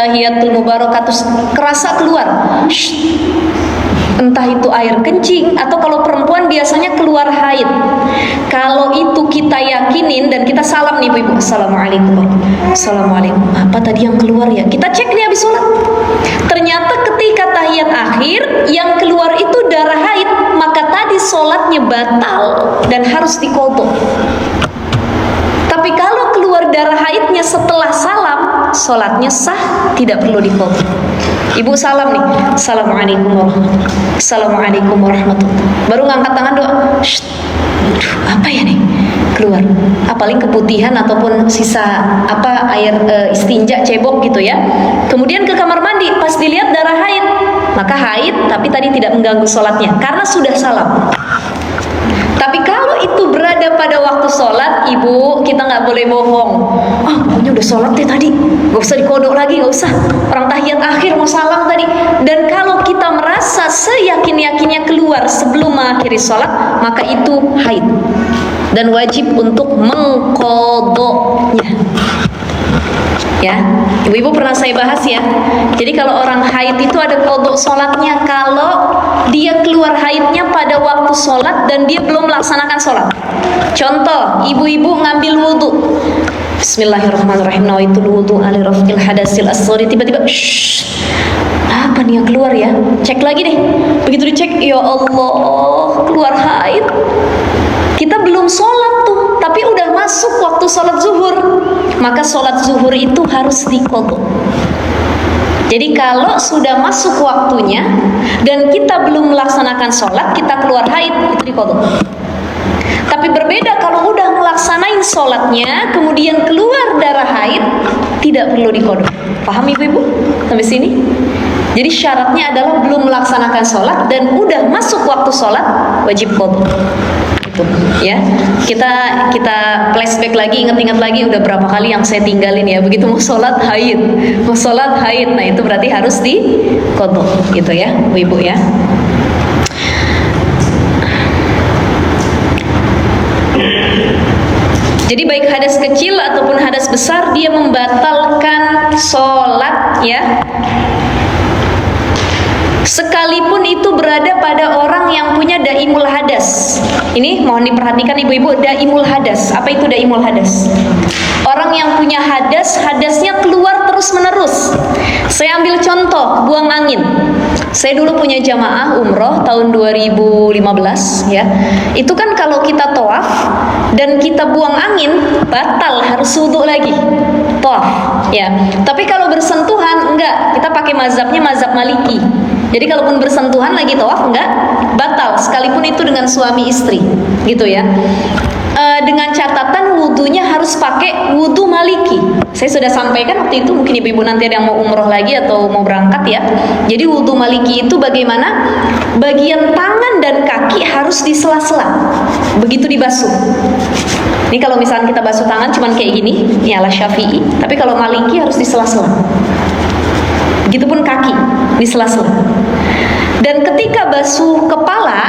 at-tahiyatul mubarakatus kerasa keluar. Entah itu air kencing atau kalau perempuan biasanya keluar haid. Kalau itu kita yakinin dan kita salam nih Ibu, Assalamualaikum. Assalamualaikum. Apa tadi yang keluar ya? Kita cek nih habis sholat. Ternyata ketika tahiyat akhir yang keluar itu darah haid, maka tadi sholatnya batal dan harus diqadha. Tapi kalau keluar darah haidnya setelah salam, sholatnya sah, tidak perlu diqadha. Ibu salam nih, Assalamualaikum warahmatullahi. Assalamualaikum warahmatullahi. Baru ngangkat tangan doa. Apa ya nih? Keluar. Paling keputihan ataupun sisa air istinja cebok gitu ya. Kemudian ke kamar mandi, pas dilihat darah haid, maka haid tapi tadi tidak mengganggu sholatnya karena sudah salam. Tapi kalau itu berada pada waktu sholat, Ibu, kita nggak boleh bohong. Pokoknya udah sholat deh tadi, nggak usah dikodok lagi, nggak usah. Orang tahiyat akhir mau salam tadi. Dan kalau kita merasa seyakin-yakinnya keluar sebelum mengakhiri sholat, maka itu haid dan wajib untuk mengkodoknya. Ya, ibu-ibu pernah saya bahas ya. Jadi kalau orang haid itu ada qadha sholatnya kalau dia keluar haidnya pada waktu sholat dan dia belum melaksanakan sholat. Contoh, ibu-ibu ngambil wudhu. Bismillahirrahmanirrahim. Nawaitul wudhu ali raf'il hadasil asghari. Tiba-tiba, apa nih yang keluar ya? Cek lagi deh. Begitu dicek, ya Allah, keluar haid. Kita belum sholat tuh, tapi udah masuk waktu sholat zuhur. Maka sholat zuhur itu harus diqadha. Jadi kalau sudah masuk waktunya dan kita belum melaksanakan sholat, kita keluar haid, itu diqadha. Tapi berbeda kalau udah melaksanain sholatnya, kemudian keluar darah haid, tidak perlu diqadha. Paham ibu-ibu sampai sini? Jadi syaratnya adalah belum melaksanakan sholat dan udah masuk waktu sholat, wajib qadha. Gitu, ya. Kita flashback lagi, ingat-ingat lagi udah berapa kali yang saya tinggalin ya. Begitu mau sholat haid, nah itu berarti harus diqadha gitu ya, ibu ya. Jadi baik hadas kecil ataupun hadas besar dia membatalkan sholat ya. Sekalipun itu berada pada orang yang punya daimul hadas. Ini mohon diperhatikan ibu-ibu, daimul hadas. Apa itu daimul hadas? Orang yang punya hadas, hadasnya keluar terus-menerus. Saya ambil contoh, buang angin. Saya dulu punya jamaah umroh tahun 2015 ya. Itu kan kalau kita tawaf dan kita buang angin, batal, harus wudu lagi. Tawaf ya. Tapi kalau bersentuhan enggak, kita pakai mazhabnya mazhab Maliki. Jadi kalaupun bersentuhan lagi tawaf enggak batal, sekalipun itu dengan suami istri, gitu ya. Dengan catatan wudunya harus pakai wudu Maliki. Saya sudah sampaikan waktu itu, mungkin ibu-ibu nanti ada yang mau umroh lagi atau mau berangkat ya. Jadi wudu Maliki itu bagaimana? Bagian tangan dan kaki harus disela-sela, begitu dibasuh. Ini kalau misalnya kita basuh tangan cuman kayak gini, ini ala Syafi'i. Tapi kalau Maliki harus disela-sela. Begitupun kaki di sela-sela. Dan ketika basuh kepala,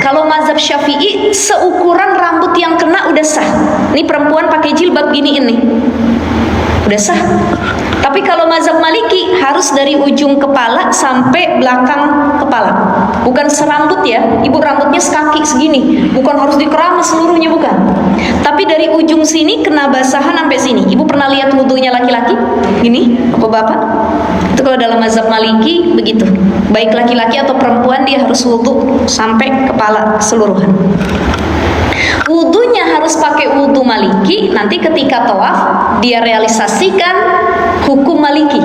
kalau mazhab Syafi'i seukuran rambut yang kena udah sah. Ini perempuan pakai jilbab giniin nih, udah sah. Tapi kalau mazhab Maliki harus dari ujung kepala sampai belakang kepala, bukan serambut ya. Ibu rambutnya sekaki segini, bukan harus dikeramas seluruhnya, bukan. Tapi dari ujung sini kena basahan sampai sini. Ibu pernah lihat wudunya laki-laki? Gini, bapak-bapak? Itu kalau dalam mazhab Maliki begitu. Baik laki-laki atau perempuan dia harus wudu sampai kepala keseluruhan. Wudunya harus pakai wudu Maliki. Nanti ketika tawaf dia realisasikan hukum Maliki.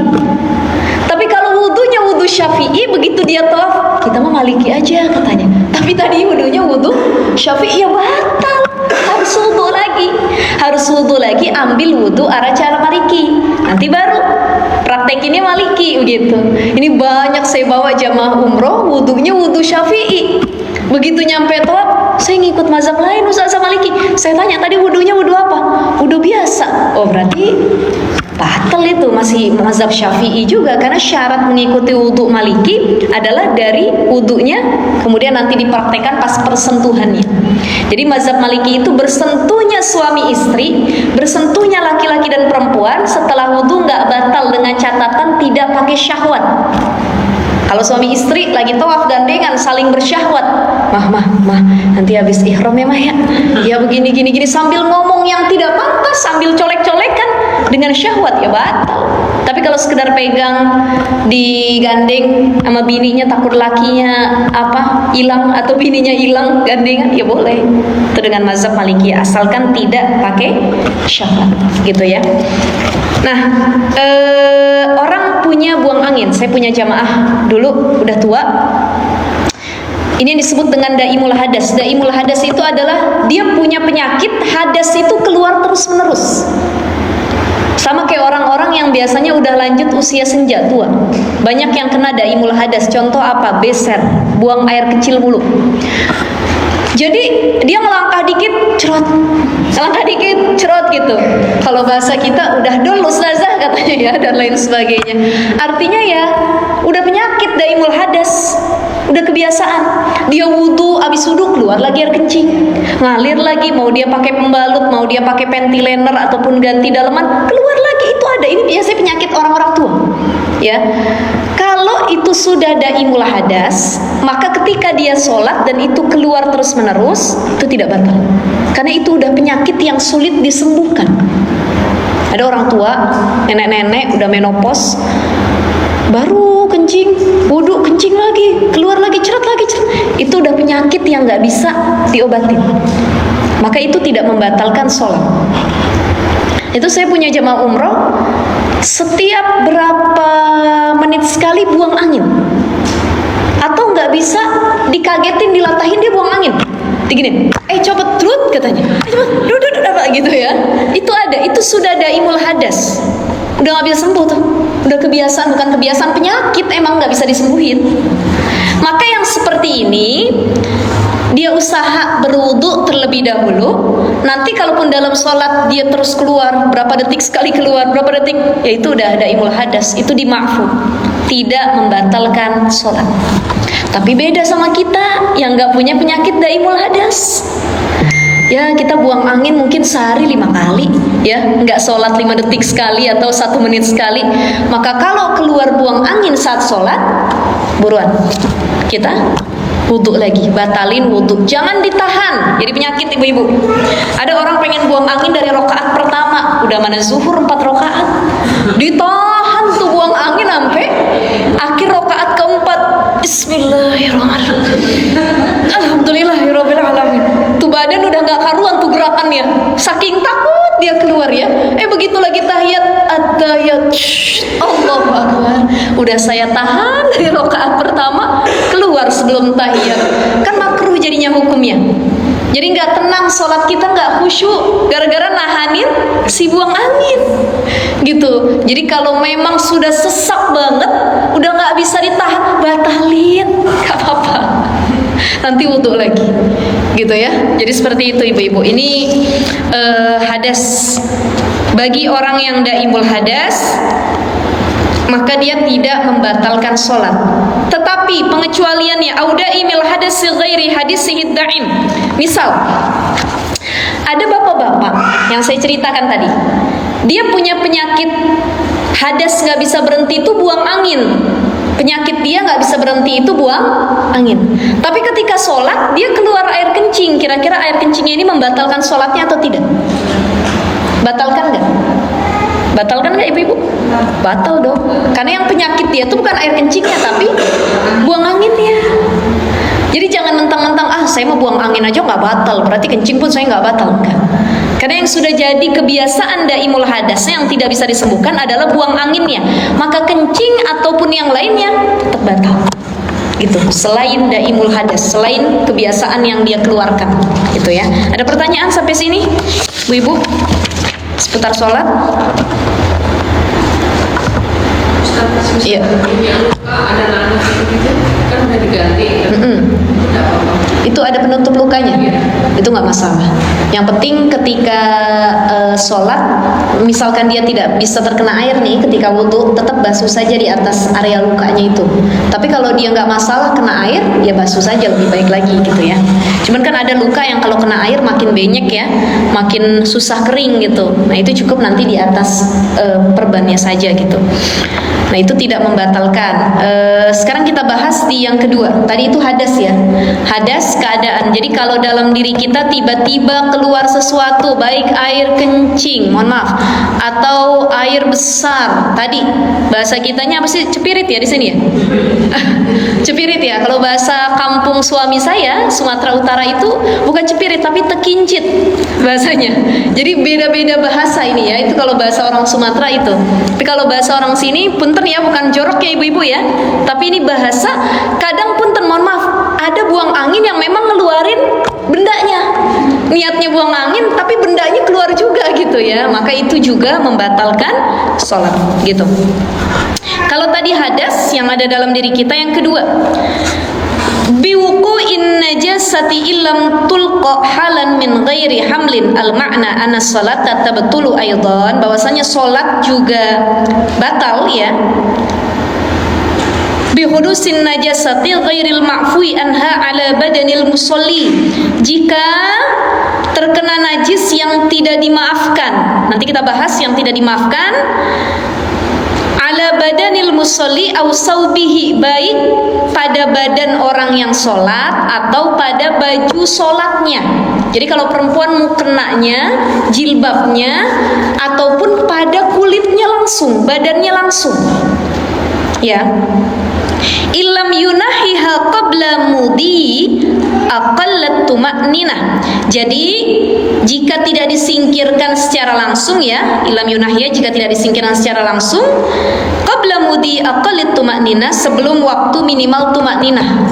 Tapi kalau wudunya wudu Syafi'i, begitu dia tawaf, kita mah Maliki aja katanya. Tapi tadi wudunya wudu Syafi'i, ya batal. Harus wudu lagi. Harus wudu lagi, ambil wudu arah cara Maliki. Nanti baru praktekinnya Maliki begitu. Ini banyak saya bawa jamaah umroh, wudunya wudu Syafi'i. Begitu nyampe tawaf, saya ngikut mazhab lain Ustazah Maliki. Saya tanya tadi wudunya wudu apa? Wudu biasa. Oh berarti batal itu, masih mazhab Syafi'i juga, karena syarat mengikuti wudu Maliki adalah dari wudunya kemudian nanti dipraktekkan pas persentuhannya. Jadi mazhab Maliki itu bersentuhnya suami istri, bersentuhnya laki-laki dan perempuan setelah wudu nggak batal dengan catatan tidak pakai syahwat. Kalau suami istri lagi tawaf gandengan saling bersyahwat, mah, nanti habis ihram ya mah ya, ya begini sambil ngomong yang tidak pantas, sambil colek-colekan dengan syahwat, ya batal. Tapi kalau sekedar pegang digandeng sama bininya takut lakinya hilang atau bininya hilang gandengan, ya boleh. Itu dengan mazhab Maliki asalkan tidak pakai syahwat, gitu ya. Nah, orang punya buang angin. Saya punya jamaah dulu udah tua. Ini yang disebut dengan daimul hadas. Daimul hadas itu adalah dia punya penyakit hadas itu keluar terus menerus. Sama kayak orang-orang yang biasanya udah lanjut usia senja, tua. Banyak yang kena daimul hadas. Contoh apa? Beser, buang air kecil mulu. Jadi dia ngelangkah dikit, cerot, ngelangkah dikit, cerot gitu. Kalau bahasa kita udah dol ustazah katanya ya, dan lain sebagainya. Artinya ya udah penyakit daimul hadas, udah kebiasaan. Dia wudu, abis wudu keluar lagi air kencing, ngalir lagi. Mau dia pakai pembalut, mau dia pakai panty liner ataupun ganti daleman, keluar lagi. Itu ada. Ini biasanya penyakit orang-orang tua. Ya, kalau itu sudah daimul hadas, maka ketika dia sholat dan itu keluar terus menerus, itu tidak batal, karena itu udah penyakit yang sulit disembuhkan. Ada orang tua, nenek-nenek udah menopause, baru kencing, wudu kencing lagi, keluar lagi, cerot lagi, cerot. Itu udah penyakit yang nggak bisa diobatin, maka itu tidak membatalkan sholat. Itu saya punya jamaah umroh, setiap berapa menit sekali buang angin, atau nggak bisa dikagetin, dilatahin dia buang angin, diginin, coba trut katanya, duduk apa gitu ya. Itu ada, itu sudah daimul hadas, udah nggak bisa sembuh tuh, udah kebiasaan, bukan kebiasaan, penyakit, emang nggak bisa disembuhin. Maka yang seperti ini dia usaha berwudu terlebih dahulu. Nanti kalaupun dalam sholat dia terus keluar, berapa detik sekali keluar, berapa detik, ya itu udah daimul hadas, itu dima'fu, tidak membatalkan sholat. Tapi beda sama kita yang nggak punya penyakit daimul hadas. Ya kita buang angin mungkin sehari 5 kali, ya nggak sholat 5 detik sekali atau 1 menit sekali. Maka kalau keluar buang angin saat sholat, buruan kita wudu lagi, batalin wudu, jangan ditahan. Jadi penyakit ibu-ibu. Ada orang pengen buang angin dari rakaat pertama, udah mana zuhur 4 rakaat, ditahan tuh buang angin sampai akhir rakaat keempat. Bismillahirrahmanirrahim. Alhamdulillahirabbil alamin. Tuh badan udah nggak karuan tuh gerakannya, saking takut dia keluar ya. Begitu lagi tahiyat, at-tahiyat, Allahu akbar. Udah saya tahan dari rakaat pertama, keluar sebelum tahiyat. Kan makruh jadinya hukumnya. Jadi nggak tenang, sholat kita nggak khusyuk gara-gara nahanin si buang angin, gitu. Jadi kalau memang sudah sesak banget, udah nggak bisa ditahan, batalin, nggak apa-apa. Nanti wudu lagi, gitu ya. Jadi seperti itu ibu-ibu. Ini hadas. Bagi orang yang daimul hadas, maka dia tidak membatalkan sholat. Tetapi pengecualiannya, audaimil hadasi ghairi hadisihi daim. Misal, ada bapak-bapak yang saya ceritakan tadi, dia punya penyakit hadas nggak bisa berhenti itu buang angin. Penyakit dia nggak bisa berhenti itu buang angin. Tapi ketika sholat dia keluar air kencing. Kira-kira air kencingnya ini membatalkan sholatnya atau tidak? Batalkan nggak? Batalkan nggak ibu-ibu? Batal dong. Karena yang penyakit dia itu bukan air kencingnya, tapi buang anginnya. Jadi jangan mentang-mentang saya mau buang angin aja nggak batal, berarti kencing pun saya nggak batal. Enggak. Karena yang sudah jadi kebiasaan daimul hadasnya yang tidak bisa disembuhkan adalah buang anginnya. Maka kencing ataupun yang lainnya tetap batal. Gitu. Selain daimul hadas, selain kebiasaan yang dia keluarkan, gitu ya. Ada pertanyaan sampai sini, Bu-ibu? Seputar sholat? Iya. Ada nanah gitu kan udah diganti. Itu ada penutup lukanya. Itu nggak masalah. Yang penting ketika sholat, misalkan dia tidak bisa terkena air nih ketika wudhu, tetap basuh saja di atas area lukanya itu. Tapi kalau dia nggak masalah kena air, ya basuh saja lebih baik lagi gitu ya. Cuman kan ada luka yang kalau kena air makin banyak ya, makin susah kering gitu. Nah itu cukup nanti di atas perbannya saja gitu. Nah itu tidak membatalkan. Sekarang kita bahas di yang kedua. Tadi itu hadas ya. Hadas keadaan. Jadi kalau dalam diri kita tiba-tiba keluar sesuatu, baik air kencing, mohon maaf, atau air besar. Tadi bahasa kitanya apa sih? Cepirit ya di sini ya. Cepirit ya. Kalau bahasa kampung suami saya Sumatera Utara itu bukan cepirit tapi tekincit bahasanya. Jadi beda-beda bahasa ini ya. Itu kalau bahasa orang Sumatera itu. Tapi kalau bahasa orang sini punten ya, bukan jorok ya ibu-ibu ya. Tapi ini bahasa kadang punten, mohon maaf, ada buang angin yang memang ngeluarin bendanya. Niatnya buang angin tapi bendanya keluar juga gitu ya. Maka itu juga membatalkan sholat gitu. Kalau tadi hadas yang ada dalam diri kita, yang kedua, biwuqu'in najasati illam tulqa halan min ghairi hamlin, al makna anna salata tabtulu aidan, bahwasanya salat juga batal ya, bihudusin najasati ghairil ma'fui anha ala badanil musalli, jika terkena najis yang tidak dimaafkan. Nanti kita bahas yang tidak dimaafkan. Ala badanil musalli aw saubihi, baik pada badan orang yang sholat atau pada baju sholatnya. Jadi kalau perempuan mukenanya, jilbabnya, ataupun pada kulitnya langsung, badannya langsung ya. Illam yunahiha qabla mudi aqallat tuma'ninah. Jadi jika tidak disingkirkan secara langsung ya, illam yunahiya, jika tidak disingkirkan secara langsung, qabla mudi aqallat tuma'ninah, sebelum waktu minimal tuma'ninah.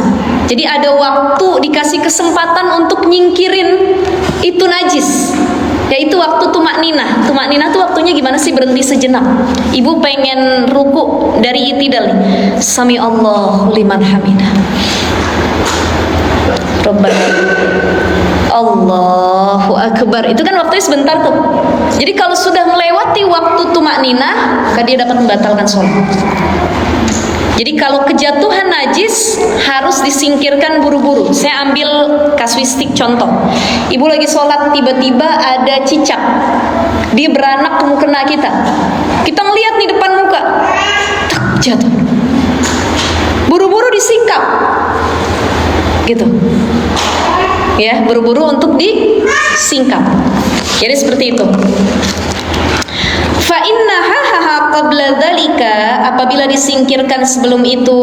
Jadi ada waktu, dikasih kesempatan untuk nyingkirin itu najis, yaitu waktu tumakninah. Tumakninah tuh waktunya gimana sih? Berhenti sejenak. Ibu pengen ruku dari itidal nih, sami Allahu liman hamidah, Rabbana Allahu akbar. Itu kan waktunya sebentar tuh. Jadi kalau sudah melewati waktu tumakninah, maka dia dapat membatalkan sholat. Jadi kalau kejatuhan najis harus disingkirkan buru-buru. Saya ambil kasuistik contoh. Ibu lagi sholat, tiba-tiba ada cicak, dia beranak ke mukena kita. Kita ngelihat nih depan muka, tak, jatuh. Buru-buru disingkap, gitu. Ya, buru-buru untuk disingkap. Jadi seperti itu. Fa innaha qabla dzalika, apabila disingkirkan sebelum itu,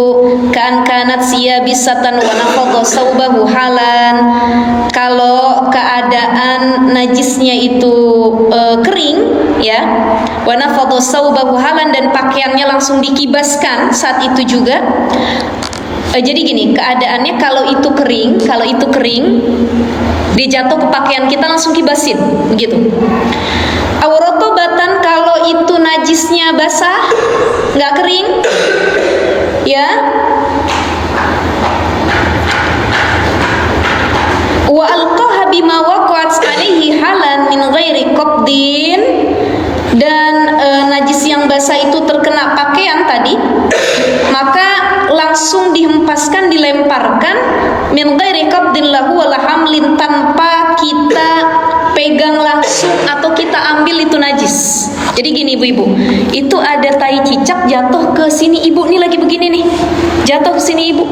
kan kanat siyabisatan wa nafadha saubahu halan, kalau keadaan najisnya itu kering ya, wa nafadha saubahu halan, dan pakaiannya langsung dikibaskan saat itu juga. Jadi gini, keadaannya kalau itu kering, dia jatuh ke pakaian kita langsung kibasin, begitu. Awrotobatan, kalau itu najisnya basah, nggak kering, ya. Wa alqaha bima waqa'at alaihi halan min ghairi qabdin, dan najis yang basah itu terkena pakaian tadi, maka langsung dihempaskan, dilemparkan, min ghairi qabdin lahu wala hamlin, tanpa kita pegang langsung atau kita ambil itu najis. Jadi gini ibu-ibu, itu ada tai cicak jatuh ke sini ibu, nih lagi begini nih, jatuh ke sini ibu.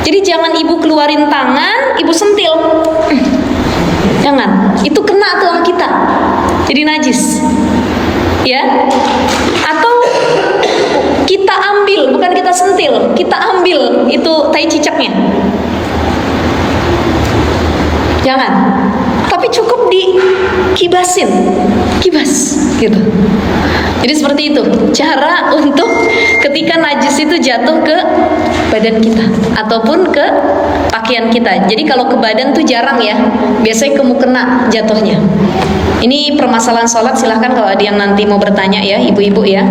Jadi jangan ibu keluarin tangan, ibu sentil, jangan, itu kena tuh sama kita, jadi najis, ya. Atau kita ambil, bukan kita sentil, kita ambil itu tai cicaknya, jangan. Tapi cukup dikibasin, kibas gitu. Jadi seperti itu cara untuk ketika najis itu jatuh ke badan kita ataupun ke pakaian kita. Jadi kalau ke badan tuh jarang ya, biasanya ke mukena jatuhnya. Ini permasalahan sholat, silahkan kalau ada yang nanti mau bertanya ya ibu-ibu ya.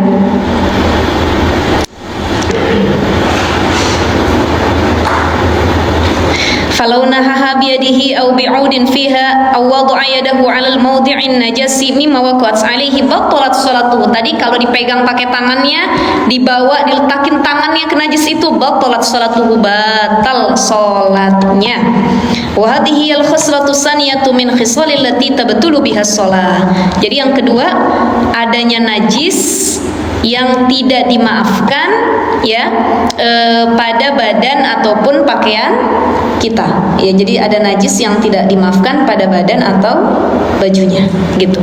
Falau nahaha biyadihi aw أو بعود فيها أو وضع يده على الموضع النجس مما وقعت عليه بطلت صلاته. Tadi kalau dipegang pakai tangannya, dibawa diletakin tangannya ke najis itu batalat salatuhu, batal salatnya. Wa hadhihi al-khislatu saniyatu min khisalil lati tabtulu biha shalah. Jadi yang kedua, adanya najis yang tidak dimaafkan ya pada badan ataupun pakaian kita. Ya, jadi ada najis yang tidak dimaafkan pada badan atau bajunya gitu.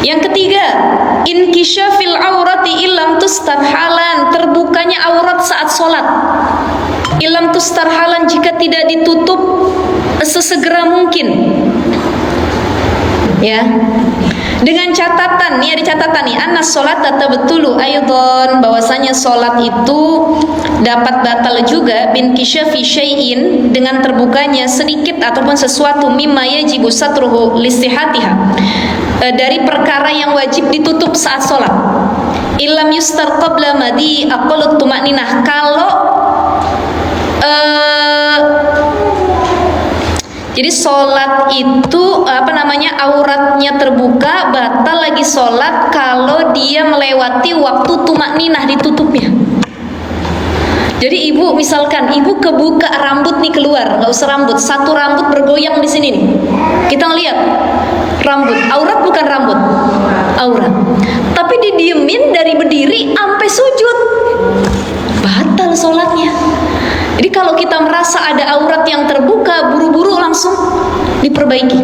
Yang ketiga, inkisyafil aurati illam tustar halan, terbukanya aurat saat sholat. Illam tustar halan, jika tidak ditutup sesegera mungkin. Ya. Dengan catatan, nih ada catatan nih, anna sholat tatabtulu aidon, bahwasanya sholat itu dapat batal juga bin kisyafi syai'in, dengan terbukanya sedikit ataupun sesuatu mimma yajibu satruhu listihatiha, dari perkara yang wajib ditutup saat sholat. Illam yustar qabla madi aqallut tuma'ninah, kalau jadi sholat itu auratnya terbuka, batal lagi sholat kalau dia melewati waktu tumakninah, ditutupnya. Jadi ibu misalkan ibu kebuka rambut nih keluar, nggak usah rambut, satu rambut bergoyang di sini nih, kita ngelihat rambut, aurat bukan rambut, aurat. Tapi didiemin dari berdiri sampai sujud, batal sholatnya. Jadi kalau kita merasa ada aurat yang terbuka, buru-buru langsung diperbaiki.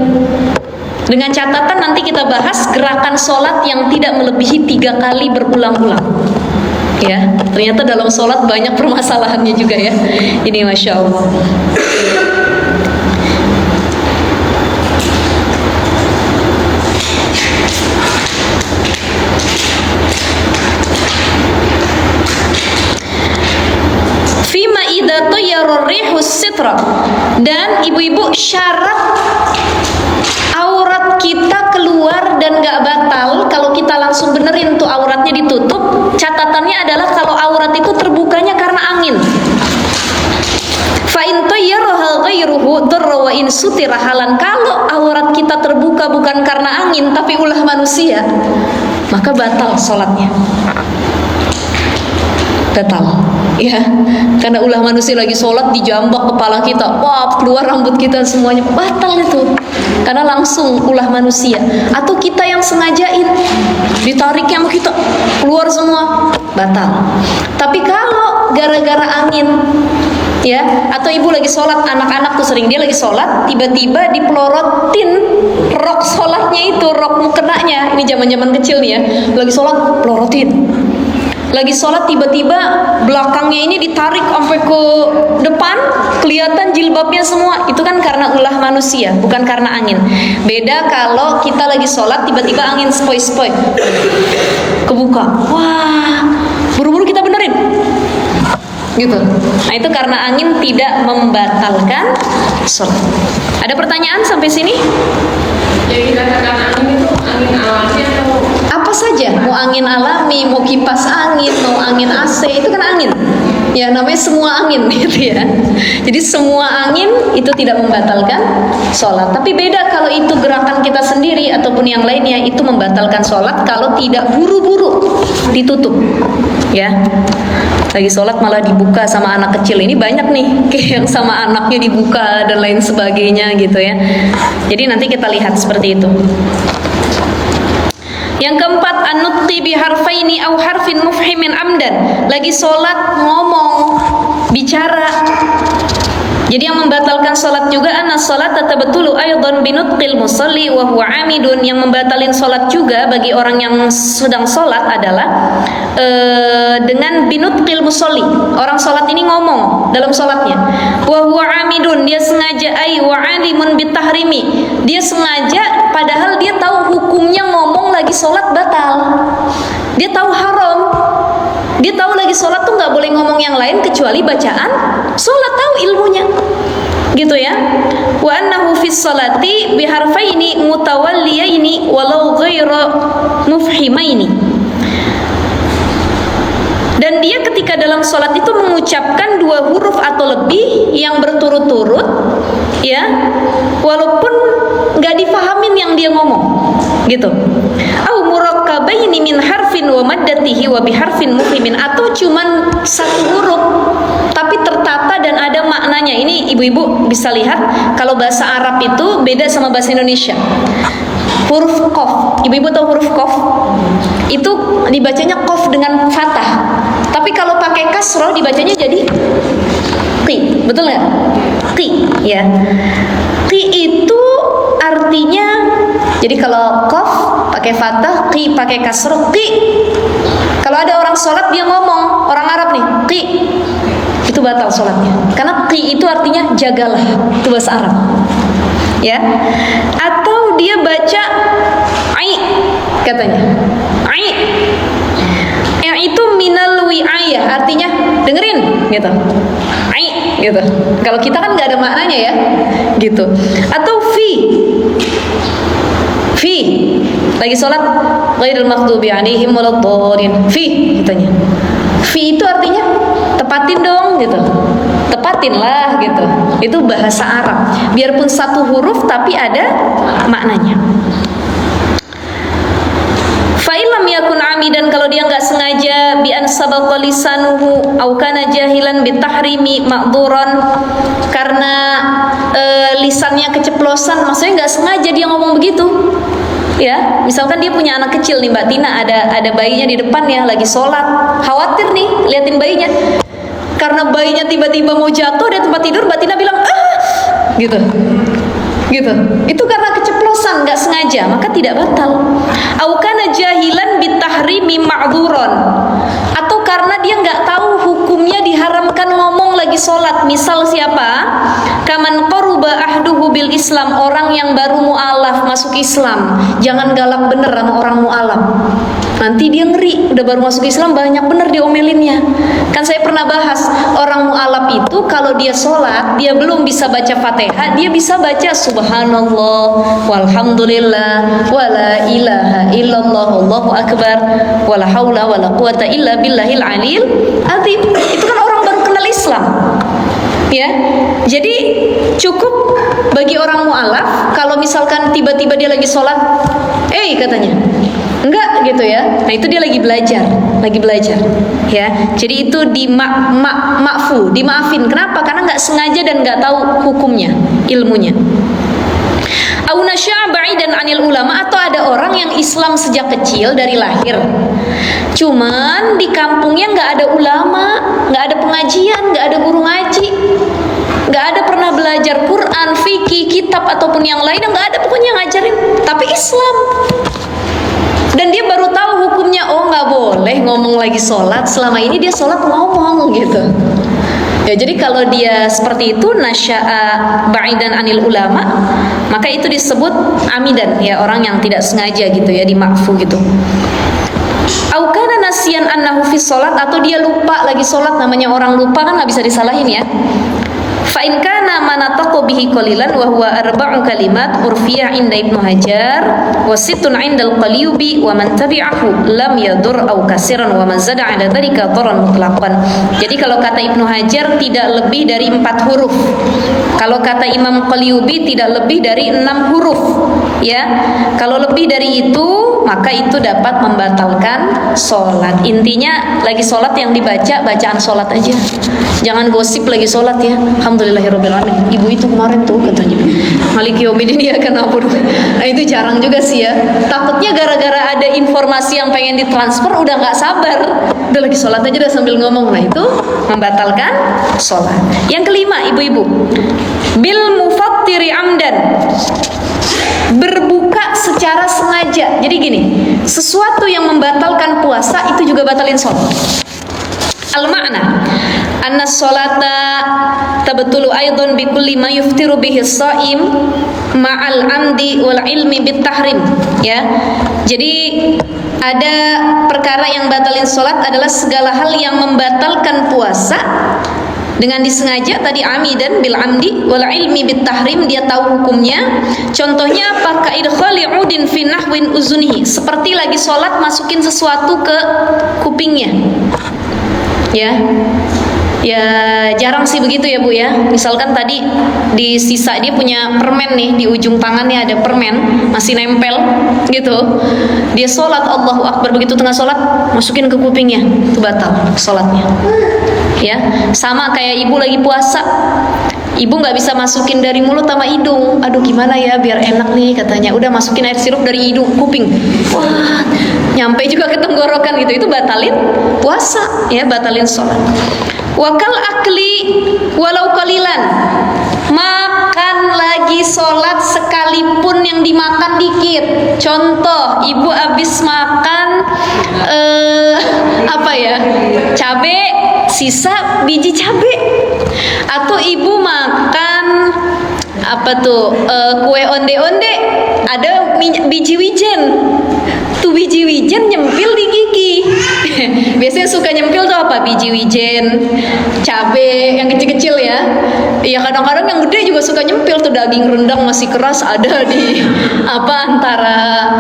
Dengan catatan nanti kita bahas gerakan sholat yang tidak melebihi 3 kali berulang-ulang. Ya, ternyata dalam sholat banyak permasalahannya juga ya. Ini Masya Allah. Dan ibu-ibu, syarat aurat kita keluar dan gak batal kalau kita langsung benerin tuh auratnya ditutup, catatannya adalah kalau aurat itu terbukanya karena angin. Fa in tayyaraha ghairuhu darra wa in sutira halan, kalau aurat kita terbuka bukan karena angin tapi ulah manusia, maka batal sholatnya. Batal, ya, karena ulah manusia lagi sholat dijambak kepala kita, wah keluar rambut kita semuanya, batal itu, karena langsung ulah manusia. Atau kita yang sengajain, ditarik yang kita keluar semua, batal. Tapi kalau gara-gara angin, ya, atau ibu lagi sholat, anak-anak tuh sering, dia lagi sholat, tiba-tiba dipelorotin rok sholatnya itu, rok mukenanya, ini zaman-zaman kecil nih ya, lagi sholat pelorotin. Lagi sholat tiba-tiba belakangnya ini ditarik sampai ke depan, kelihatan jilbabnya semua. Itu kan karena ulah manusia, bukan karena angin. Beda kalau kita lagi sholat tiba-tiba angin sepoi-sepoi, kebuka, wah, buru-buru kita benerin, gitu. Nah itu karena angin tidak membatalkan sholat. Ada pertanyaan sampai sini? Yang dikatakan angin itu angin alami atau apa saja, mau angin alami, mau kipas angin, mau angin AC, itu kan angin. Ya namanya semua angin gitu ya. Jadi semua angin itu tidak membatalkan sholat. Tapi beda kalau itu gerakan kita sendiri ataupun yang lainnya, itu membatalkan sholat kalau tidak buru-buru ditutup. Ya, lagi sholat malah dibuka sama anak kecil, ini banyak nih kayak yang sama anaknya dibuka dan lain sebagainya gitu ya. Jadi nanti kita lihat seperti itu. Yang keempat, an-nutqi bi harfaini aw harfin mufhimin amdan. Lagi sholat ngomong, bicara. Jadi yang membatalkan sholat juga, anna sholat tatabtulu aidan binutqil musalli wa huwa amidun. Yang membatalin sholat juga bagi orang yang sedang sholat adalah dengan binutqil musalli. Orang sholat ini ngomong dalam sholatnya. Wa huwa amidun, dia sengaja, ay wa alimun bitahrimi. Dia sengaja padahal dia tahu hukumnya ngomong lagi sholat batal. Dia tahu haram. Dia tahu lagi sholat tuh nggak boleh ngomong yang lain kecuali bacaan sholat, tahu ilmunya, gitu ya. Wa annahu fis sholati biharfaini mutawalliyaini walau ghaira mufhimaini. Dan dia ketika dalam sholat itu mengucapkan 2 huruf atau lebih yang berturut-turut, ya, walaupun nggak difahamin yang dia ngomong, gitu. Au murakkabaini min harfin wa maddatihi wa biharfin mufhimin, atau cuman 1 huruf tapi tertata dan ada maknanya. Ini ibu-ibu bisa lihat kalau bahasa Arab itu beda sama bahasa Indonesia. Huruf qaf, ibu-ibu tahu huruf qaf? Itu dibacanya qaf dengan fathah. Tapi kalau pakai kasroh dibacanya jadi qi, betul nggak? Qi, ya. Qi itu artinya, jadi kalau qaf pakai fathah, qi pakai kasroh, qi. Kalau ada orang sholat dia ngomong, orang Arab nih, qi, itu batal sholatnya. Karena qi itu artinya jagalah, itu bahasa Arab. Ya, atau dia baca ai, katanya ai, itu minal wi'ayah, artinya dengerin, gitu. Ai, gitu. Kalau kita kan nggak ada maknanya ya, gitu. Atau fi, lagi sholat, ghairil maghdubi alaihim waladdallin, fi, katanya. Fi itu artinya tepatin dong, gitu. Tepatin lah, gitu. Itu bahasa Arab. Biarpun 1 huruf tapi ada maknanya. Fa'ilam yakun amidan, kalau dia nggak sengaja, bi an sabaqa lisanuhu au kana jahilan bi tahrimi ma'dzuran, karena lisannya keceplosan, maksudnya nggak sengaja dia ngomong begitu. Ya, misalkan dia punya anak kecil nih Mbak Tina, ada bayinya di depan ya, lagi sholat, khawatir nih liatin bayinya. Karena bayinya tiba-tiba mau jatuh dari tempat tidur, Mbak Tina bilang gitu. Itu karena keceplosan, nggak sengaja, maka tidak batal. Au kana jahilan bitahrimi ma'dzuran, atau karena dia nggak tahu hukumnya diharamkan ngomong lagi sholat. Misal siapa? Kaman qaruba ahduhu bil Islam, orang yang baru mu'alaf masuk Islam. Jangan galak bener sama orang mu'alaf. Nanti dia ngeri, udah baru masuk Islam banyak bener diomelinnya. Kan saya pernah bahas, orang mu'alaf itu kalau dia sholat, dia belum bisa baca Fatihah, dia bisa baca subhanallah, walhamdulillah, wala ilaha illallah, allahu akbar, wala hawla wala quwata illa billahil alil azim. Itu kan orang baru kenal Islam. Ya, jadi cukup bagi orang mu'alaf kalau misalkan tiba-tiba dia lagi sholat, katanya, enggak gitu ya. Nah itu dia lagi belajar, ya. Jadi itu dimaafin. Kenapa? Karena nggak sengaja dan nggak tahu hukumnya, ilmunya. Au nasya'a ba'idan 'anil ulama, atau ada orang yang Islam sejak kecil dari lahir. Cuman di kampungnya nggak ada ulama, nggak ada pengajian, nggak ada guru ngaji, nggak ada pernah belajar Quran, fikih, kitab ataupun yang lain, nggak ada pokoknya ngajarin. Tapi Islam. Dan dia baru tahu hukumnya, nggak boleh ngomong lagi sholat. Selama ini dia sholat ngomong gitu. Ya, jadi kalau dia seperti itu nasya'a ba'idan anil ulama, maka itu disebut amidan, ya, orang yang tidak sengaja gitu ya, dimakfu gitu. Au kana nasiyan annahu fi sholat, atau dia lupa lagi sholat. Namanya orang lupa kan nggak bisa disalahin ya. Fa in kana manataqu bihi qalilan wa huwa arba'u kalimat urfiya inda Ibnu Hajar wa sittun 'inda al-Qalyubi wa man tabi'ahu lam yadur au kasiran wa man zada 'ala dzalika daran mutlaqan. Jadi kalau kata Ibnu Hajar tidak lebih dari 4 huruf. Kalau kata Imam Qalyubi tidak lebih dari 6 huruf, ya. Kalau lebih dari itu maka itu dapat membatalkan sholat. Intinya lagi sholat yang dibaca bacaan sholat aja. Jangan gosip lagi sholat ya. Alhamdulillahirobbilalamin. Ibu itu kemarin tuh katanya Maliki Yaumiddin ya kenapa? Nah itu jarang juga sih ya. Takutnya gara-gara ada informasi yang pengen ditransfer udah nggak sabar. Udah lagi sholat aja udah sambil ngomong. Nah itu membatalkan sholat. Yang kelima ibu-ibu, bil mufattiri amdan, berbuka secara sengaja. Jadi gini, sesuatu yang membatalkan puasa itu juga batalin sholat. Al-ma'na anna sholata tabtulu aidan bi kulli ma yuftiru bihi shaim ma'al amdi wal ilmi bit tahrim, ya. Jadi ada perkara yang batalin sholat adalah segala hal yang membatalkan puasa Dengan disengaja tadi amidan bil amdi wal ilmi bit tahrim, dia tahu hukumnya. Contohnya apa? Kaidkhali udin fi nahwin uzunihi, seperti lagi sholat masukin sesuatu ke kupingnya. Ya jarang sih begitu ya Bu ya. Misalkan tadi di sisa dia punya permen nih, di ujung tangannya ada permen masih nempel gitu. Dia sholat Allahu Akbar, begitu tengah sholat masukin ke kupingnya, itu batal sholatnya. Ya, sama kayak ibu lagi puasa, ibu nggak bisa masukin dari mulut sama hidung. Aduh gimana ya biar enak nih katanya. Udah masukin air sirup dari hidung kuping. Wah, nyampe juga ke tenggorokan gitu. Itu batalin puasa, ya batalin sholat. Wakal akli walau kalilan, makan lagi sholat sekalipun yang dimakan dikit. Contoh, ibu habis makan cabe, sisa biji cabe, atau ibu makan kue onde-onde, ada biji wijen. Tuh biji wijen nyempil di gigi. Biasanya suka nyempil tuh apa? Biji wijen, cabe yang kecil-kecil ya. Ya kadang-kadang yang gede juga suka nyempil tuh, daging rendang masih keras ada di antara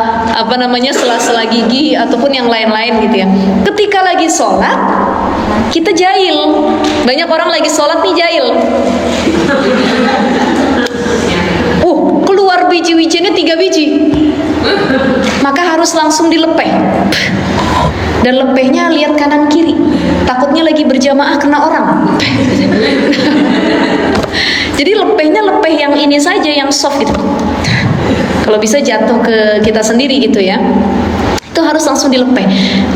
sela-sela gigi ataupun yang lain-lain gitu ya. Ketika lagi sholat kita jahil. Banyak orang lagi sholat nih jahil. Keluar biji wijennya 3 biji. Maka harus langsung dilepeh. Dan lepehnya lihat kanan kiri. Takutnya lagi berjamaah kena orang. Jadi lepehnya lepeh yang ini saja, yang soft gitu. Kalau bisa jatuh ke kita sendiri gitu ya. Itu harus langsung dilepeh.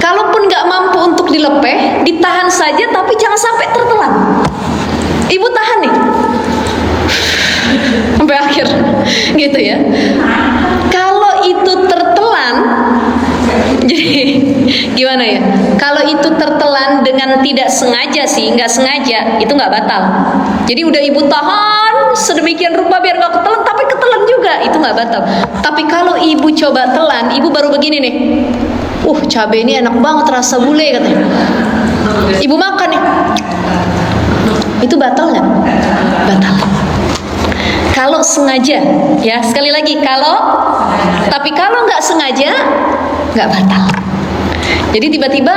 Kalaupun nggak mampu untuk dilepeh, ditahan saja tapi jangan sampai tertelan. Ibu tahan nih sampai akhir gitu ya. Kalau itu tertelan, jadi gimana ya? Kalau itu tertelan dengan tidak sengaja sih, nggak sengaja, itu nggak batal. Jadi udah ibu tahan sedemikian rupa biar nggak ketelan, tapi ketelan juga, itu nggak batal. Tapi kalau ibu coba telan, ibu baru begini nih, cabai ini enak banget, rasa bule katanya. Ibu makan nih, itu batal nggak? Batal. Kalau sengaja, ya sekali lagi tapi kalau nggak sengaja nggak batal. Jadi tiba-tiba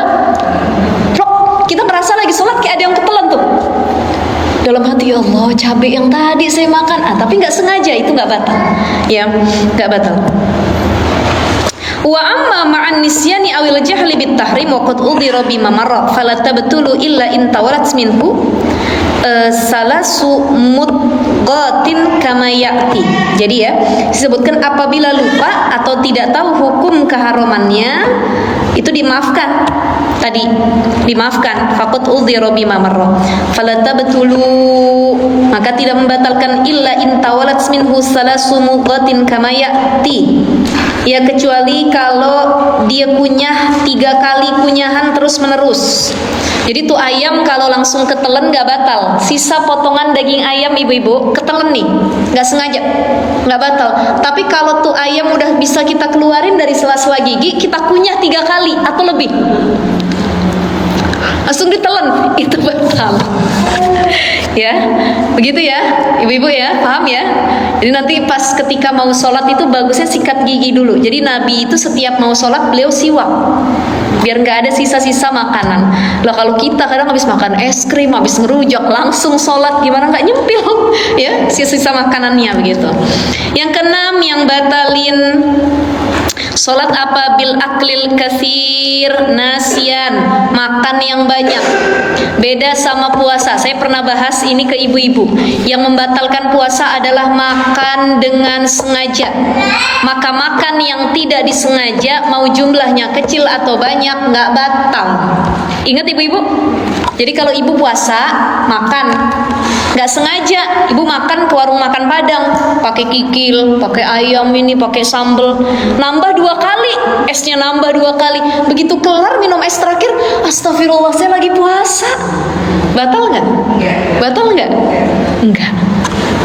kita merasa lagi sholat kayak ada yang ketelan tuh dalam hati, ya Allah cabai yang tadi saya makan, tapi nggak sengaja, itu nggak batal, ya nggak batal. Wa amma ma'an nisyani awil jahli bit tahrim wa qad udhira bima marra fala tabtulu illa in tawalat minhu salasu mudghatin kama ya'ti. Jadi ya, disebutkan apabila lupa atau tidak tahu hukum keharamannya, itu dimaafkan. Tadi dimaafkan, faqad udhira bima marra fala tabtulu, maka tidak membatalkan illa in tawalat minhu salasu mudghatin kama ya'ti. Ya kecuali kalau dia kunyah 3 kali kunyahan terus menerus. Jadi tuh ayam kalau langsung ketelen nggak batal. Sisa potongan daging ayam ibu-ibu ketelen nih, nggak sengaja, nggak batal. Tapi kalau tuh ayam udah bisa kita keluarin dari sela-sela gigi, kita kunyah 3 kali atau lebih, langsung ditelen, itu batal. Ya, begitu ya, ibu-ibu ya, paham ya? Jadi nanti pas ketika mau sholat itu bagusnya sikat gigi dulu. Jadi Nabi itu setiap mau sholat beliau siwak, biar nggak ada sisa-sisa makanan. Lah kalau kita kadang habis makan es krim, habis ngerujak langsung sholat, gimana nggak nyempil ya sisa-sisa makanannya begitu. Yang keenam yang batalin sholat apa? Bil aklil katsir nasian, makan yang banyak. Beda sama puasa. Saya pernah bahas ini ke ibu-ibu. Yang membatalkan puasa adalah makan dengan sengaja. Maka makan yang tidak disengaja, mau jumlahnya kecil atau banyak, nggak batal. Ingat ibu-ibu? Jadi kalau ibu puasa makan nggak sengaja, ibu makan ke warung makan Padang, pakai kikil, pakai ayam ini, pakai sambal, nambah 2 kali, esnya nambah 2 kali. Begitu kelar minum es terakhir, astagfirullah saya lagi puasa. Batal nggak? Batal nggak? Enggak.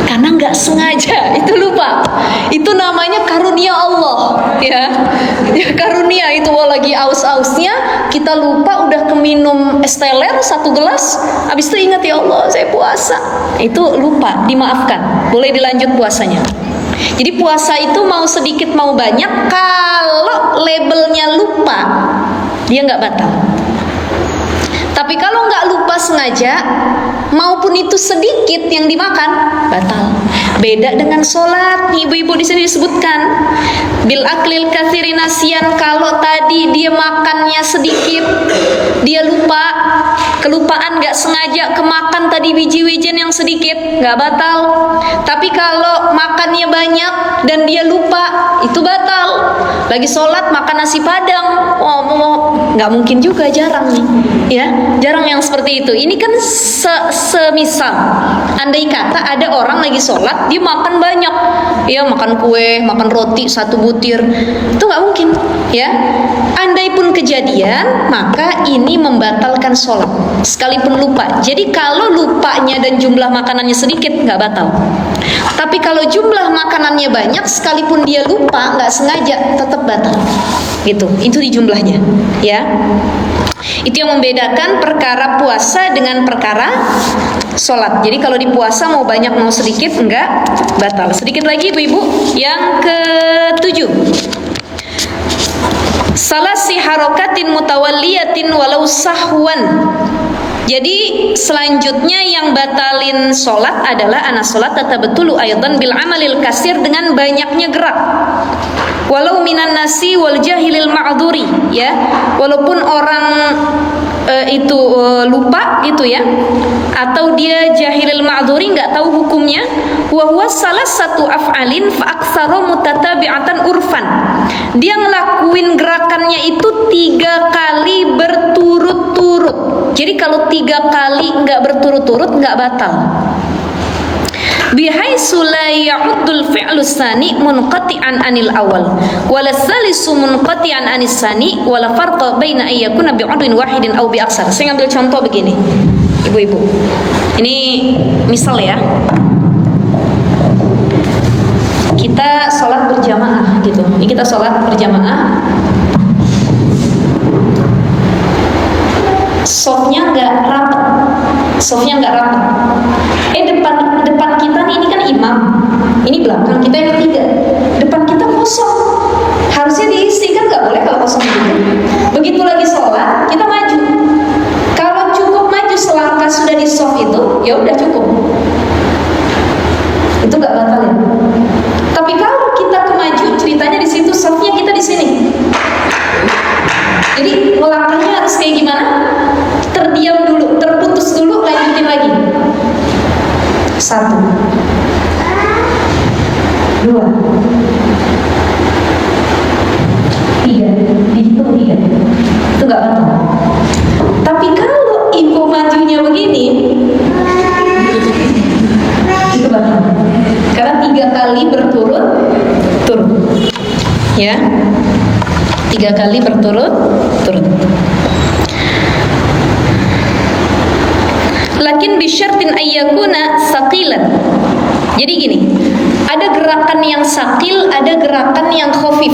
Karena nggak sengaja, itu lupa. Itu namanya karunia Allah. ya karunia itu. Lagi aus-ausnya kita lupa udah keminum es teler 1 gelas, habis itu ingat, ya Allah saya puasa, itu lupa, dimaafkan, boleh dilanjut puasanya. Jadi puasa itu mau sedikit mau banyak, kalau labelnya lupa dia nggak batal. Tapi kalau nggak lupa sengaja, maupun itu sedikit yang dimakan, batal. Beda dengan sholat nih ibu-ibu, di sini disebutkan bil aklil katsiri nasian, kalau tadi dia makannya sedikit, dia lupa, kelupaan nggak sengaja kemakan tadi biji-wijen yang sedikit, nggak batal. Tapi kalau makannya banyak dan dia lupa, itu batal. Lagi sholat makan nasi padang, nggak mungkin juga, jarang nih, ya, jarang yang seperti itu. Ini kan semisal, andai kata ada orang lagi sholat, dia makan banyak, ya makan kue, makan roti 1 butir, itu nggak mungkin, ya. Andai pun kejadian, maka ini membatalkan sholat, sekalipun lupa. Jadi kalau lupanya dan jumlah makanannya sedikit, nggak batal. Tapi kalau jumlah makanannya banyak, sekalipun dia lupa, nggak sengaja, tetap batal. Gitu, itu di jumlahnya, ya. Itu yang membedakan perkara puasa dengan perkara sholat. Jadi kalau di puasa mau banyak mau sedikit, enggak batal. Sedikit lagi ibu-ibu, yang ke-7, salasi harokatin mutawalliyatin walau sahwan. Jadi selanjutnya yang batalin sholat adalah ana sholat tatabtulu aidan bil amalil kasir, dengan banyaknya gerak. Walau minan nasi wal jahilil ma'dzuri, ya, walaupun orang itu lupa gitu ya, atau dia jahilil ma'dzuri, nggak tahu hukumnya. Wa huwa salah satu af'alin fa aktsaru mutatabi'atan urfan, dia ngelakuin gerakannya itu 3 kali berturut-turut. Jadi kalau 3 kali nggak berturut-turut nggak batal. Bihaitsu la ya'uddul fi'lu tsani munqati'an 'anil awal wala tsalisu munqati'an 'anis tsani wala farqa baina ay yakuna bi'udwin wahidin aw bi aksar. Saya ngambil contoh begini, ibu-ibu. Ini misal ya, kita sholat berjamaah gitu. Ini kita sholat berjamaah, softnya nggak rapat, depan kita nih, ini kan imam, ini belakang kita yang ketiga, depan kita kosong, harusnya diisi kan, nggak boleh kalau kosong gitu. Begitu lagi sholat kita maju, kalau cukup maju selangkah sudah di soft itu, ya udah cukup, itu nggak batal ya. Tapi kalau kita kemaju, ceritanya di situ softnya kita di sini, jadi melangkahnya harus kayak gimana? Terdiam dulu, terputus dulu, lanjutin lagi. 1, 2, 3, dihitung 3, itu nggak batal. Tapi kalau ibu majunya begini, itu batal, karena 3 kali berturut-turut, ya, 3 kali berturut-turut. Lakin bisyartin ayyakuna saqilan. Jadi gini, ada gerakan yang sakil, ada gerakan yang khafif.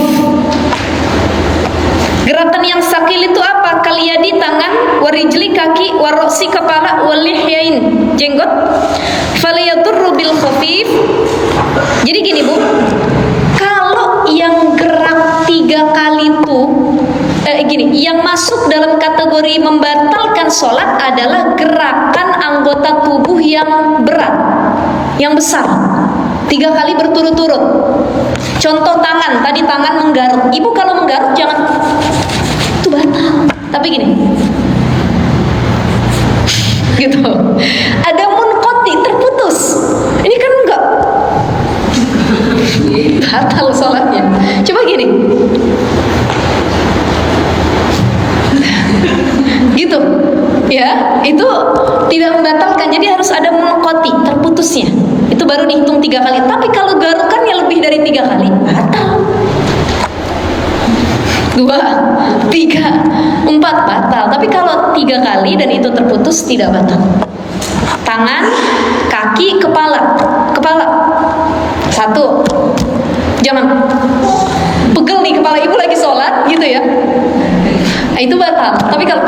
Gerakan yang sakil itu apa? Kaliyadi tangan, warijli kaki, waroksi kepala, walihyain jenggot. Falayadurru bil khafif. Jadi gini Bu, kalau yang gerak 3 kali itu yang masuk dalam kategori membatalkan sholat adalah gerakan anggota tubuh yang berat, yang besar, 3 kali berturut-turut. Contoh tangan, tadi tangan menggaruk. Ibu kalau menggaruk jangan, itu batal. Tapi gini, gitu. Ada munqati, terputus. Ini kan enggak, batal sholatnya. Coba gini, gitu, ya, itu tidak membatalkan. Jadi harus ada munqati, terputusnya, itu baru dihitung 3 kali. Tapi kalau garukannya lebih dari 3 kali, batal. 2, 3, 4 batal. Tapi kalau 3 kali dan itu terputus, tidak batal. Tangan, kaki, kepala. 1, jangan pegel nih kepala. kepala ibu lagi sholat gitu ya, nah, itu batal. Tapi kalau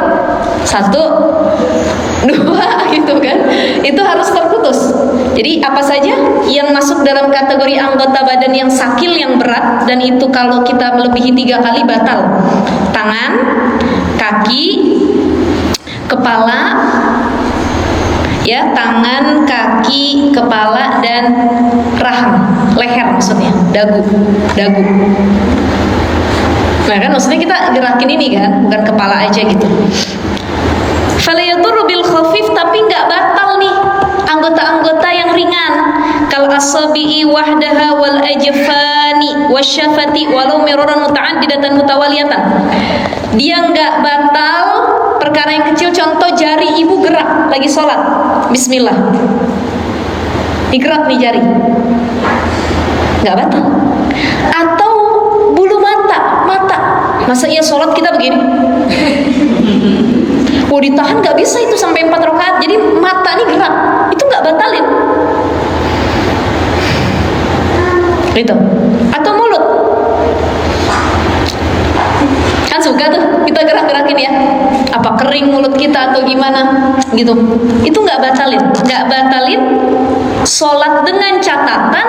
1, 2 gitu kan, itu harus terputus. Jadi apa saja yang masuk dalam kategori anggota badan yang sakil, yang berat, dan itu kalau kita melebihi 3 kali batal. Tangan, kaki, kepala, ya, tangan, kaki, kepala, dan rahang, leher maksudnya, dagu. Nah kan maksudnya kita gerakin ini kan, bukan kepala aja gitu. Fala yadurru bil khafif, tapi nggak batal nih anggota-anggota yang ringan, kal asabi'i wahdaha wal ajfani wasyafati walau miraran muta'addidatan mutawaliyatan. Dia nggak batal perkara yang kecil, contoh jari ibu gerak lagi sholat, bismillah, digerak nih jari, nggak batal. Atau bulu mata, masa iya sholat kita begini? Mau ditahan nggak bisa itu sampai 4 rakaat. Jadi mata nih gerak, itu nggak batalin. Gitu. Atau mulut, kan suka tuh kita gerak-gerakin ya, apa kering mulut kita atau gimana gitu. Itu nggak batalin sholat, dengan catatan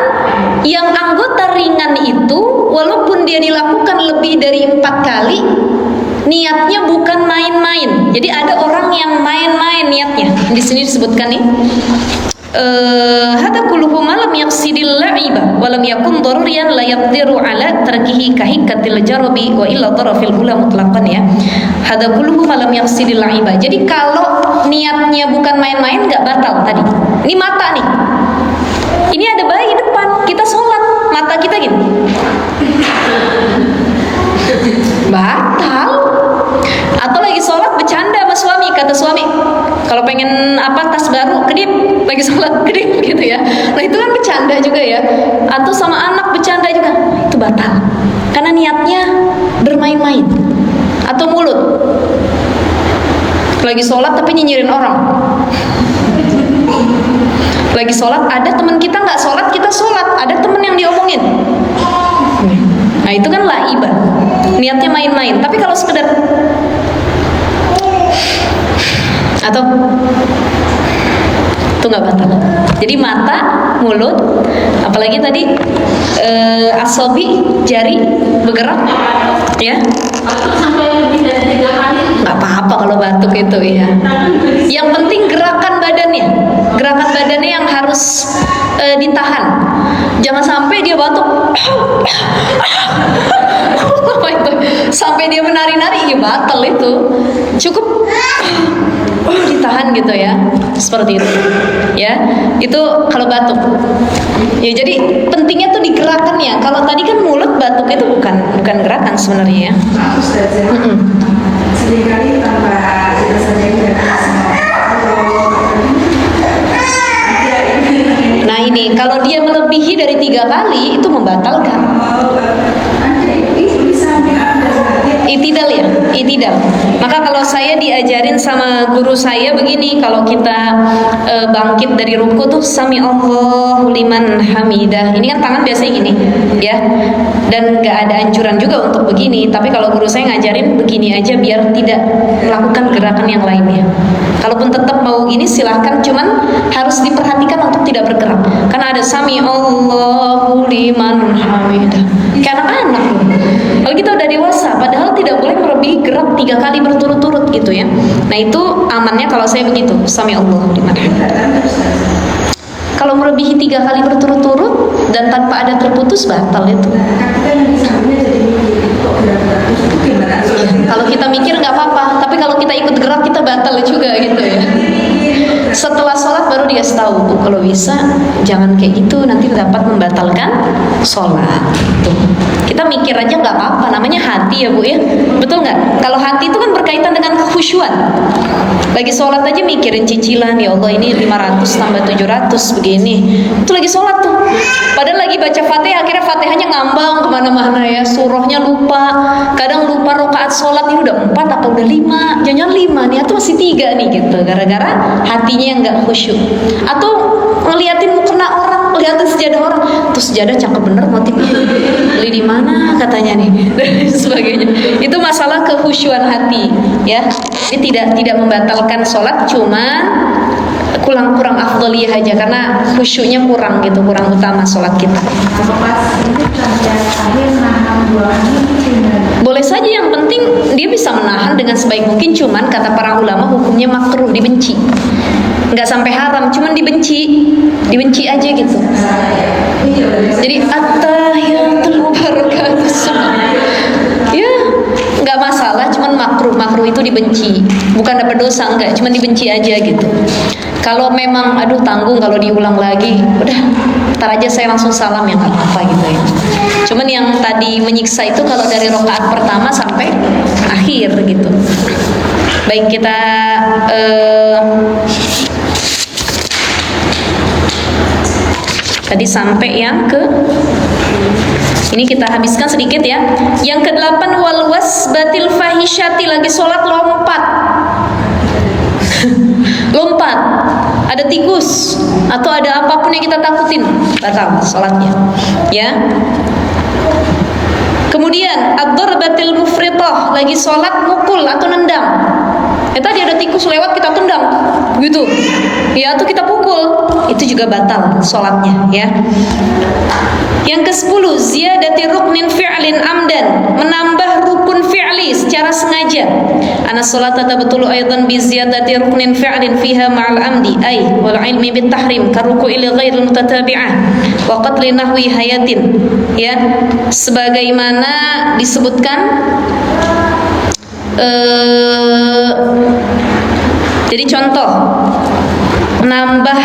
yang anggota ringan itu walaupun dia dilakukan lebih dari 4 kali, niatnya bukan main-main. Jadi ada orang yang main-main niatnya. Di sini disebutkan nih, hada kulluhu ma lam yaqsidil la'iba wa lam yakun daruriyan la yaqdiru ala tarkihi kahikatil jarabi wa illa darafil ula mutlaqan, ya. Hada kulluhu ma lam yaqsidil la'iba. Jadi kalau niatnya bukan main-main nggak batal tadi. Ini mata nih. Ini ada bayi depan, kita sholat, mata kita gini, batal. Atau lagi sholat bercanda sama suami, kata suami, kalau pengen apa tas baru, kedip, lagi sholat kedip gitu ya. Nah itu kan bercanda juga ya. Atau sama anak bercanda juga, itu batal karena niatnya bermain-main. Atau mulut, lagi sholat tapi nyinyirin orang. Lagi sholat, ada teman kita nggak sholat, kita sholat, ada teman yang diomongin. Nah itu kan laibah, niatnya main-main. Tapi kalau sekedar atau itu nggak batal. Jadi mata, mulut, apalagi tadi asabi, jari bergerak, ya. Sampai lebih dari 3 kali. Nggak apa-apa kalau batuk itu ya. Yang penting gerakan badannya yang harus ditahan. Jangan sampai dia batuk sampai dia menari-nari, ya batal itu. Cukup ditahan gitu ya, seperti itu ya. Itu kalau batuk ya. Jadi pentingnya tuh digerakannya. Kalau tadi kan mulut, batuk itu bukan gerakan sebenarnya ya. Seringkali tanpa kita sadari Nah ini kalau dia melebihi dari 3 kali itu membatalkan. Itidal ya, itidal. Maka kalau saya diajarin sama guru saya begini, kalau kita bangkit dari ruku tuh sami Allahu liman hamidah. Ini kan tangan biasanya gini, ya. Dan nggak ada anjuran juga untuk begini. Tapi kalau guru saya ngajarin begini aja biar tidak melakukan gerakan yang lainnya. Kalaupun tetap mau gini silahkan, cuman harus diperhatikan untuk tidak bergerak. Karena ada sami Allahu liman hamidah. Kayak anak-anak loh. Kalau kita udah dewasa, padahal tidak boleh melebihi gerak 3 kali berturut-turut gitu ya. Nah itu amannya kalau saya begitu, sami Allahu liman hamidah. Kalau melebihi 3 kali berturut-turut dan tanpa ada terputus, batal itu. Kalau kita mikir nggak apa-apa, tapi kalau kita ikut gerak kita batal juga gitu ya. Setelah sholat baru dikasih tahu, Bu, kalau bisa jangan kayak gitu, nanti dapat membatalkan sholat. Tuh. Kita mikir aja nggak apa-apa, namanya hati ya Bu ya, betul nggak? Kalau hati itu kan berkaitan dengan kekhusyuan. Lagi sholat aja mikirin cicilan, ya Allah ini 500 tambah 700 begini. Itu lagi sholat tuh. Padahal lagi baca Fatihah, akhirnya Fatihahnya ngambang kemana-mana ya, surahnya lupa. Kadang lupa rakaat sholat ini udah 4 atau udah 5, jangan 5 nih, atau masih 3 nih gitu. Gara-gara hatinya yang nggak khusyuk. Atau ngeliatin mukena orang lihat sejadah orang, tuh sejadah cakep bener motifnya, beli di mana katanya nih dan sebagainya. Itu masalah kekhusyuan hati ya. Ini tidak membatalkan sholat, cuma kurang afdhaliyah aja karena khusyuknya kurang gitu, kurang utama sholat kita. Pas itu sampai akhir nahan buangan Boleh saja, yang penting dia bisa menahan dengan sebaik mungkin, cuman kata para ulama hukumnya makruh, dibenci. Nggak sampai haram, cuman dibenci aja gitu. Jadi at-tahiyatul mubarakatus. Ya, nggak masalah, cuman makruh itu dibenci. Bukan dapat dosa, enggak, cuman dibenci aja gitu. Kalau memang aduh tanggung kalau diulang lagi, udah ntar aja saya langsung salam ya nggak apa-apa gitu ya. Cuman yang tadi menyiksa itu kalau dari rakaat pertama sampai akhir gitu. Baik, kita tadi sampai yang ke ini kita habiskan sedikit ya. Yang ke-8 wal wasbatil fahisyati, lagi sholat lompat. Lompat, ada tikus atau ada apapun yang kita takutin, batal sholatnya ya. Kemudian ad-darbatil mufritah, lagi sholat mukul atau nendang. Tadi ada tikus lewat kita tendang gitu ya, atau kita pukul, itu juga batal sholatnya ya. Yang ke-10 ziyadati ruknin fi'lin amdan, menambah rukun fi'li secara sengaja. Ana sholata tabtulu aidan bi ziyadati ruknin fi'lin fiha ma'al amdi ay wal ilmi bit tahrim ka ruku'i li ghairil mutatabi'ah wa qatli nahwi hayatin ya, sebagaimana disebutkan jadi contoh nambah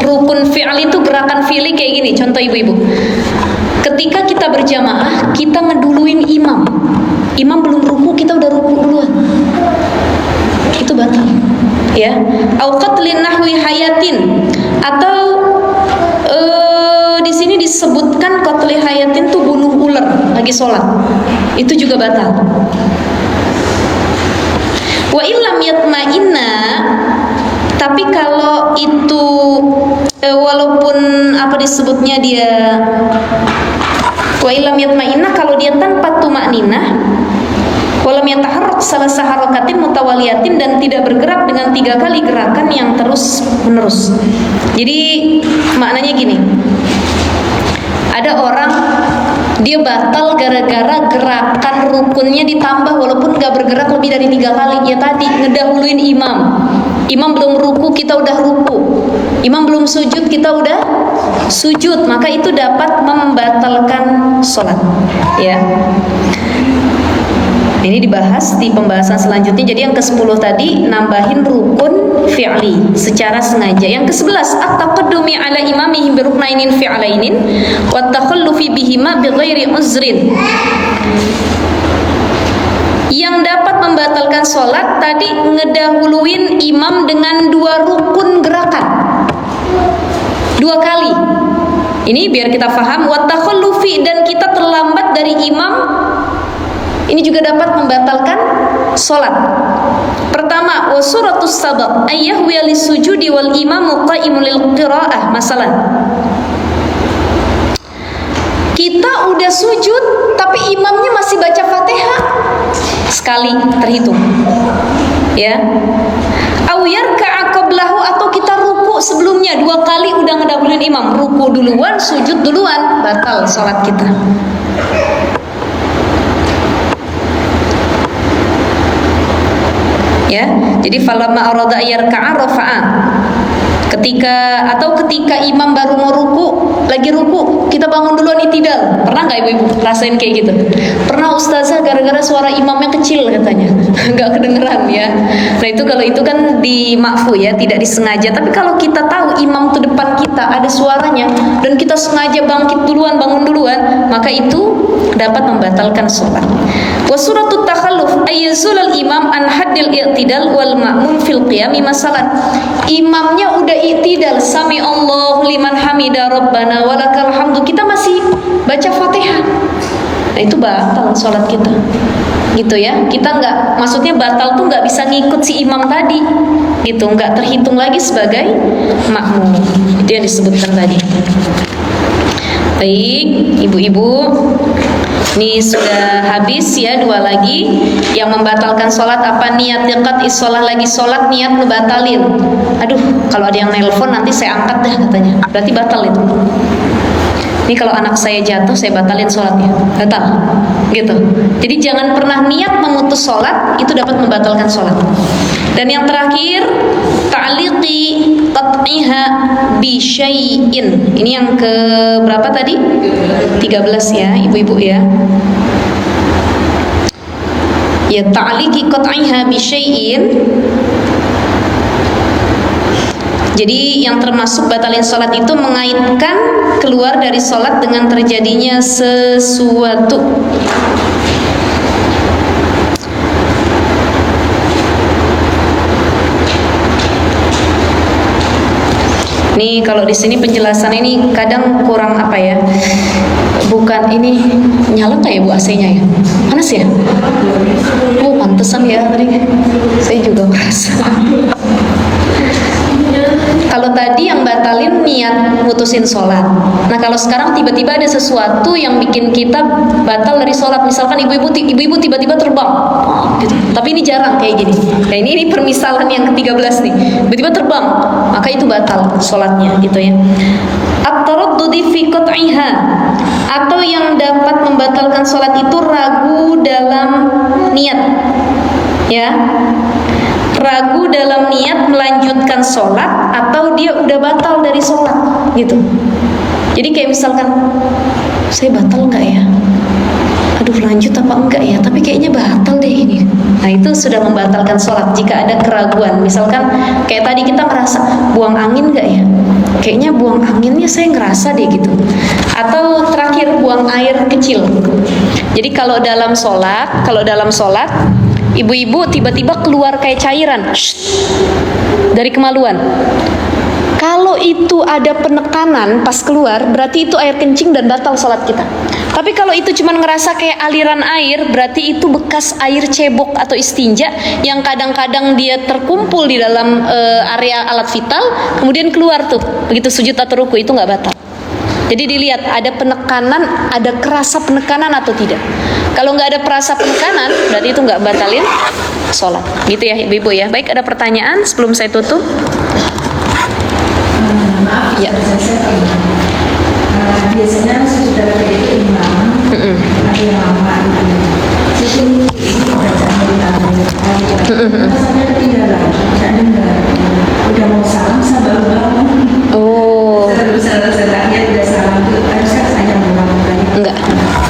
rukun fi'li itu gerakan fi'li kayak gini. Contoh ibu-ibu, ketika kita berjamaah kita ngeduluin imam belum ruku, kita udah ruku duluan, itu batal ya. Au qatlin nahwi hayatin, atau di sini disebutkan qatli hayatin tuh bunuh ular lagi sholat, itu juga batal. Wa illam yatma'inna, tapi kalau itu walaupun apa disebutnya dia wa illam yatma'inna, kalau dia tanpa tumakninah, walam yataharrak salah harakatin mutawaliyatin, dan tidak bergerak dengan 3 kali gerakan yang terus menerus. Jadi maknanya gini, ada orang dia batal gara-gara gerakan rukunnya ditambah walaupun gak bergerak lebih dari 3 kali. Ya tadi ngedahuluin imam belum ruku kita udah ruku, imam belum sujud kita udah sujud, maka itu dapat membatalkan sholat ya. Ini dibahas di pembahasan selanjutnya. Jadi yang ke-10 tadi nambahin rukun fi'li secara sengaja. Yang ke-11 at-taqaddumi ala imamihi bi ruknainin fi'lainin wa takhallufi bihima bi ghairi uzrin. Yang dapat membatalkan sholat tadi ngedahuluin imam dengan 2 rukun gerakan 2 kali. Ini biar kita paham. Wa takhallufi, dan kita terlambat dari imam, ini juga dapat membatalkan sholat. Pertama, wa suratus sabab ayyahwiya lisujudi wal imamu qa'imun lil qira'ah. Masalah, kita udah sujud tapi imamnya masih baca Fatihah, sekali terhitung ya. Aw yarka'a qablahu, atau kita ruku sebelumnya 2 kali udah ngedahuluin imam, ruku duluan sujud duluan, batal sholat kita. Ya, jadi falamma arada yarka'a rafa'a, ketika imam baru mau ruku, lagi ruku kita bangun duluan itidal. Pernah nggak ibu-ibu rasain kayak gitu? Pernah ustazah, gara-gara suara imamnya kecil katanya nggak kedengeran ya. Nah itu kalau itu kan dimakfu ya, tidak disengaja. Tapi kalau kita tahu imam tuh depan kita ada suaranya dan kita sengaja bangkit duluan, bangun duluan, maka itu dapat membatalkan sholat. Wa suratut takhalluf ayyazulal imam an haddil i'tidal wal ma'mum fil qiyami. Masalah, imamnya udah i'tidal, sami Allahu liman hamida rabbana walakal hamdu, kita masih baca Fatihah Nah itu batal sholat kita, gitu ya. Kita nggak, maksudnya batal tuh nggak bisa ngikut si imam tadi, gitu, nggak terhitung lagi sebagai makmum. Itu yang disebutkan tadi. Baik, ibu-ibu, ini sudah habis ya, 2 lagi. Yang membatalkan sholat apa? Niat dekat isolah lagi sholat, niat ngebatalin. Aduh, kalau ada yang nelpon nanti saya angkat dah katanya. Berarti batal itu. Ini kalau anak saya jatuh, saya batalin sholatnya. Batal, gitu. Jadi jangan pernah niat memutus sholat, itu dapat membatalkan sholat. Dan yang terakhir, ta'liqi qat'iha bi syai'in. Ini yang ke berapa tadi? 13 ya, ibu-ibu ya. Ya, ta'liqi qat'iha bi syai'in. Jadi yang termasuk batalin sholat itu mengaitkan keluar dari sholat dengan terjadinya sesuatu. Nih kalau di sini penjelasan ini kadang kurang apa ya? Bukan ini nyala nggak ya Bu AC-nya ya? Panas ya? Oh pantesan ya tadi. Saya juga merasa. Kalau tadi yang batalin niat mutusin sholat. Nah kalau sekarang tiba-tiba ada sesuatu yang bikin kita batal dari sholat. Misalkan ibu-ibu tiba-tiba terbang, gitu. Tapi ini jarang kayak gini. Nah ini permisalan yang ke-13 nih. Tiba-tiba terbang, maka itu batal sholatnya, gitu ya. At-taraddudi fi qat'iha, atau yang dapat membatalkan sholat itu ragu dalam niat, ya. Ragu dalam niat melanjutkan sholat atau dia udah batal dari sholat, gitu. Jadi kayak misalkan saya batal nggak ya? Aduh lanjut apa enggak ya? Tapi kayaknya batal deh ini. Nah itu sudah membatalkan sholat jika ada keraguan. Misalkan kayak tadi kita ngerasa buang angin nggak ya? Kayaknya buang anginnya saya ngerasa deh gitu. Atau terakhir buang air kecil. Jadi kalau dalam sholat ibu-ibu tiba-tiba keluar kayak cairan dari kemaluan. Kalau itu ada penekanan pas keluar, berarti itu air kencing dan batal sholat kita. Tapi kalau itu cuma ngerasa kayak aliran air, berarti itu bekas air cebok atau istinja yang kadang-kadang dia terkumpul di dalam area alat vital, kemudian keluar tuh, begitu sujud atau ruku, itu nggak batal. Jadi dilihat ada penekanan, ada kerasa penekanan atau tidak. Kalau nggak ada perasa penekanan, berarti itu nggak batalin sholat. Gitu ya ibu-ibu ya. Baik, ada pertanyaan sebelum saya tutup? Maaf, Ya. Biasanya sudah itu imam, ada yang lama itu. Ini rasanya ketinggalan, tidak dengar. Udah mau salam, saya baru bangun. Oh. Setelahnya udah salam itu, harusnya saya mengulang lagi.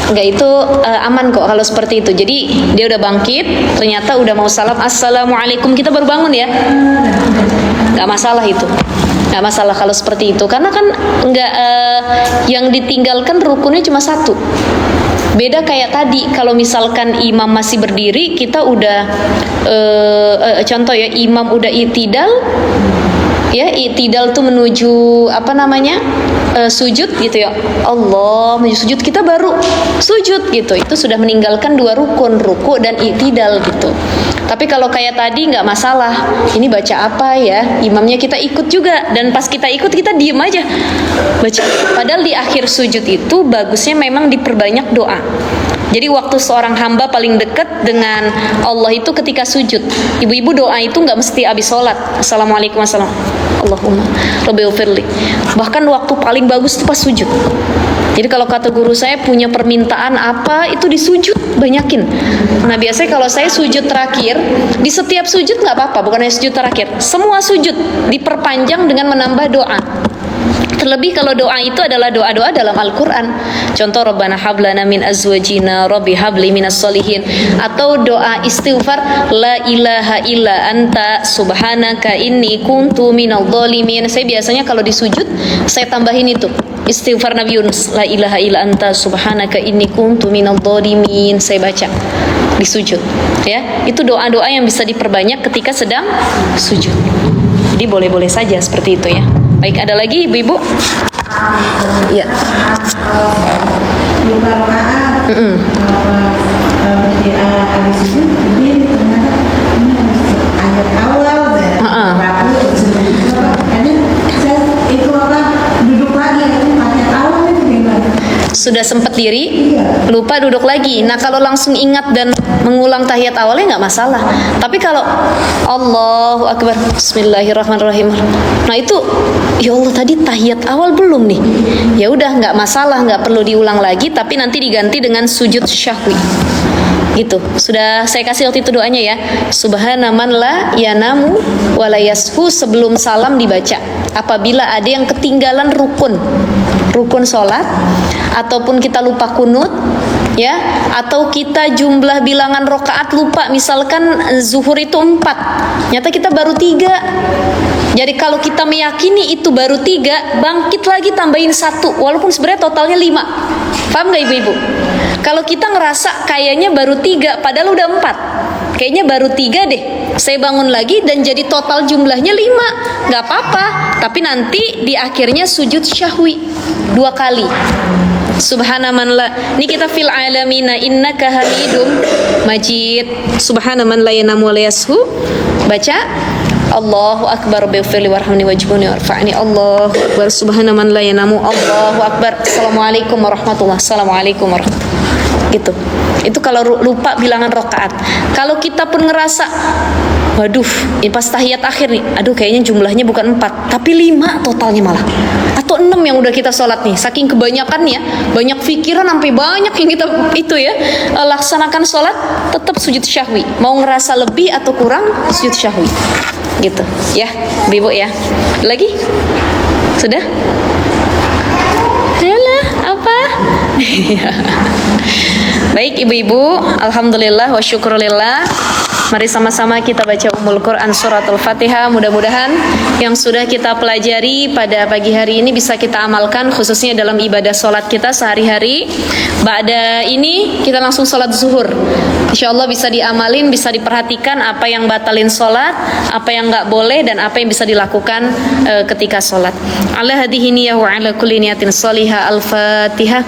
Enggak itu aman kok kalau seperti itu. Jadi dia udah bangkit, ternyata udah mau salam, assalamualaikum, kita baru bangun ya. Enggak masalah itu. Nggak masalah kalau seperti itu, karena kan nggak yang ditinggalkan rukunnya cuma 1. Beda kayak tadi, kalau misalkan imam masih berdiri, kita udah contoh ya, imam udah i'tidal, ya i'tidal tuh menuju apa namanya sujud gitu ya, Allah menuju sujud, kita baru sujud gitu, itu sudah meninggalkan 2 rukun, ruku dan i'tidal gitu. Tapi kalau kayak tadi nggak masalah, ini baca apa ya, imamnya kita ikut juga, dan pas kita ikut kita diem aja baca. Padahal di akhir sujud itu bagusnya memang diperbanyak doa. Jadi waktu seorang hamba paling dekat dengan Allah itu ketika sujud. Ibu-ibu doa itu nggak mesti habis sholat. Assalamualaikum Allahumma rabbighfirli. Bahkan waktu paling bagus itu pas sujud. Jadi kalau kata guru saya, punya permintaan apa itu di sujud banyakin. Nah biasanya kalau saya sujud terakhir, di setiap sujud nggak apa-apa, bukan hanya sujud terakhir, semua sujud diperpanjang dengan menambah doa. Terlebih kalau doa itu adalah doa-doa dalam Al-Quran. Contoh, Rabbana hablana min azwajina Rabbi habli minas solihin. Atau doa istighfar, La ilaha illa anta subhanaka inni kuntu minal dhalimin. Saya biasanya kalau di sujud, saya tambahin itu istighfar Nabi Yunus, La ilaha illa anta subhanaka inni kuntu minal dhalimin. Saya baca di sujud, ya. Itu doa-doa yang bisa diperbanyak ketika sedang sujud. Jadi boleh-boleh saja seperti itu ya. Baik, ada lagi ibu-ibu? Ya. Buka rokaat, sudah sempat diri, lupa duduk lagi. Nah kalau langsung ingat dan mengulang tahiyat awalnya nggak masalah. Tapi kalau Allahu Akbar, Bismillahirrahmanirrahim, nah itu ya Allah tadi tahiyat awal belum nih. Ya udah nggak masalah, nggak perlu diulang lagi. Tapi nanti diganti dengan sujud syahwi. Gitu. Sudah saya kasih waktu itu doanya ya. Subhana man la yanamu wa la yashu, sebelum salam dibaca. Apabila ada yang ketinggalan rukun sholat, ataupun kita lupa kunut, ya, atau kita jumlah bilangan rokaat lupa, misalkan zuhur itu 4, nyata kita baru 3. Jadi kalau kita meyakini itu baru 3, bangkit lagi tambahin 1, walaupun sebenarnya totalnya 5. Paham gak ibu-ibu? Kalau kita ngerasa kayaknya baru 3 padahal udah 4, kayaknya baru 3 deh, saya bangun lagi dan jadi total jumlahnya 5, gak apa-apa. Tapi nanti di akhirnya sujud syahwi 2 kali. Subhana man la, ini kita fil alamina innaka hamidum majid. Subhana man la yanamu wa la yashu, baca Allahu Akbar bighfirli warhamni wajbuni warfa'ni. Allahu Akbar, subhana man la yanamu. Allahu Akbar, assalamualaikum warahmatullahi, assalamualaikum warahmatullahi. Gitu. Itu kalau lupa bilangan rokaat. Kalau kita pun ngerasa, waduh, ini pas tahiyat akhir nih, aduh kayaknya jumlahnya bukan 4 tapi 5 totalnya malah, atau 6 yang udah kita sholat nih, saking kebanyakannya, banyak pikiran sampai banyak yang kita itu ya, laksanakan sholat, tetap sujud syahwi. Mau ngerasa lebih atau kurang, sujud syahwi. Gitu ya, ibu ya. Lagi? Sudah? Ayolah, apa? Baik ibu-ibu, alhamdulillah wa syukurillah. Mari sama-sama kita baca Ummul Quran Suratul Fatihah. Mudah-mudahan yang sudah kita pelajari pada pagi hari ini bisa kita amalkan, khususnya dalam ibadah sholat kita sehari-hari. Ba'da ini kita langsung sholat zuhur. Insya Allah bisa diamalin, bisa diperhatikan apa yang batalin sholat, apa yang nggak boleh, dan apa yang bisa dilakukan ketika sholat. Ala hadihi niyah wa ala kulli niyatin sholihah. Al-Fatihah.